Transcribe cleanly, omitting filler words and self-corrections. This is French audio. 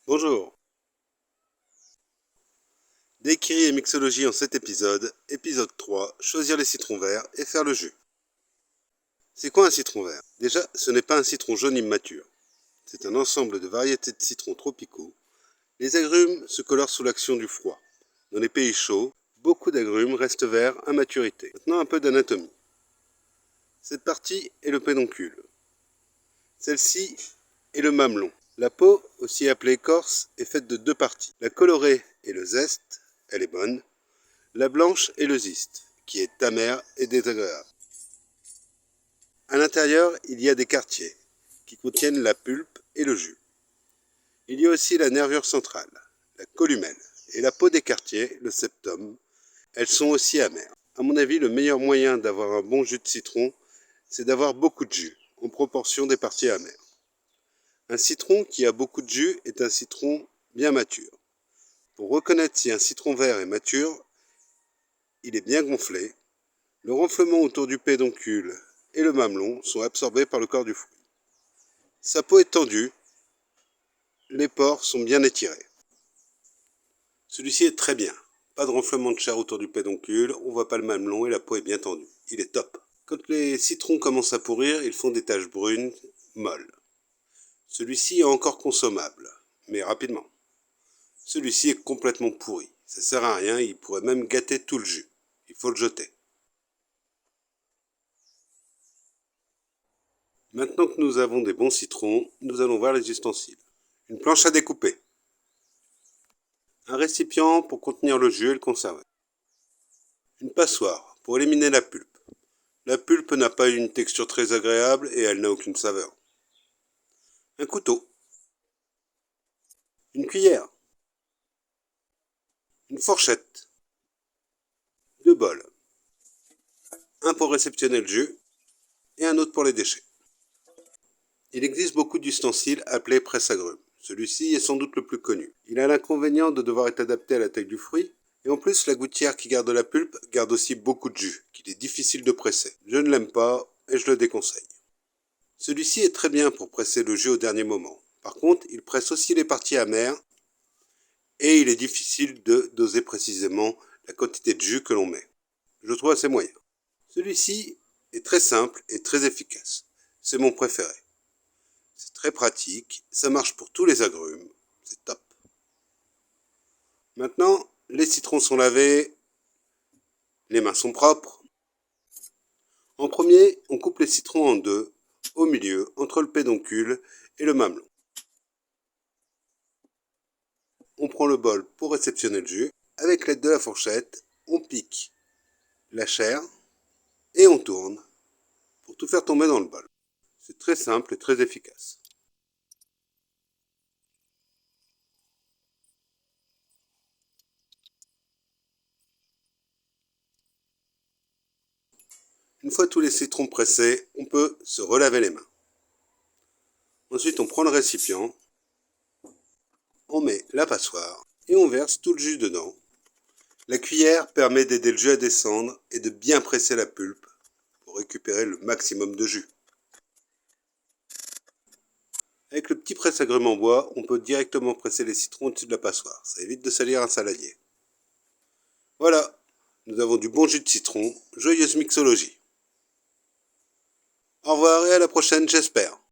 Bonjour. Daiquiri et mixologie en 7 épisodes. Épisode 3, choisir les citrons verts et faire le jus. C'est quoi un citron vert? Déjà, ce n'est pas un citron jaune immature. C'est un ensemble de variétés de citrons tropicaux. Les agrumes se colorent sous l'action du froid. Dans les pays chauds, beaucoup d'agrumes restent verts à maturité. Maintenant, un peu d'anatomie. Cette partie est le pédoncule. Celle-ci est le mamelon. La peau, aussi appelée écorce, est faite de deux parties. La colorée est le zeste, elle est bonne. La blanche est le zeste, qui est amère et désagréable. À l'intérieur, il y a des quartiers, qui contiennent la pulpe et le jus. Il y a aussi la nervure centrale, la columelle, et la peau des quartiers, le septum. Elles sont aussi amères. À mon avis, le meilleur moyen d'avoir un bon jus de citron, c'est d'avoir beaucoup de jus, en proportion des parties amères. Un citron qui a beaucoup de jus est un citron bien mature. Pour reconnaître si un citron vert est mature, il est bien gonflé. Le renflement autour du pédoncule et le mamelon sont absorbés par le corps du fruit. Sa peau est tendue, les pores sont bien étirés. Celui-ci est très bien. Pas de renflement de chair autour du pédoncule, on voit pas le mamelon et la peau est bien tendue. Il est top. Quand les citrons commencent à pourrir, ils font des taches brunes molles. Celui-ci est encore consommable, mais rapidement. Celui-ci est complètement pourri. Ça sert à rien, il pourrait même gâter tout le jus. Il faut le jeter. Maintenant que nous avons des bons citrons, nous allons voir les ustensiles. Une planche à découper. Un récipient pour contenir le jus et le conserver. Une passoire pour éliminer la pulpe. La pulpe n'a pas une texture très agréable et elle n'a aucune saveur. Un couteau. Une cuillère. Une fourchette. Deux bols. Un pour réceptionner le jus et un autre pour les déchets. Il existe beaucoup d'ustensiles appelés presse-agrumes. Celui-ci est sans doute le plus connu. Il a l'inconvénient de devoir être adapté à la taille du fruit, et en plus la gouttière qui garde la pulpe garde aussi beaucoup de jus, qu'il est difficile de presser. Je ne l'aime pas et je le déconseille. Celui-ci est très bien pour presser le jus au dernier moment. Par contre, il presse aussi les parties amères, et il est difficile de doser précisément la quantité de jus que l'on met. Je trouve assez moyen. Celui-ci est très simple et très efficace. C'est mon préféré. C'est très pratique, ça marche pour tous les agrumes, c'est top. Maintenant, les citrons sont lavés, les mains sont propres. En premier, on coupe les citrons en deux, au milieu, entre le pédoncule et le mamelon. On prend le bol pour réceptionner le jus. Avec l'aide de la fourchette, on pique la chair et on tourne pour tout faire tomber dans le bol. C'est très simple et très efficace. Une fois tous les citrons pressés, on peut se relaver les mains. Ensuite, on prend le récipient, on met la passoire et on verse tout le jus dedans. La cuillère permet d'aider le jus à descendre et de bien presser la pulpe pour récupérer le maximum de jus. Avec le petit presse-agrumes en bois, on peut directement presser les citrons au-dessus de la passoire. Ça évite de salir un saladier. Voilà, nous avons du bon jus de citron. Joyeuse mixologie. Au revoir et à la prochaine, j'espère.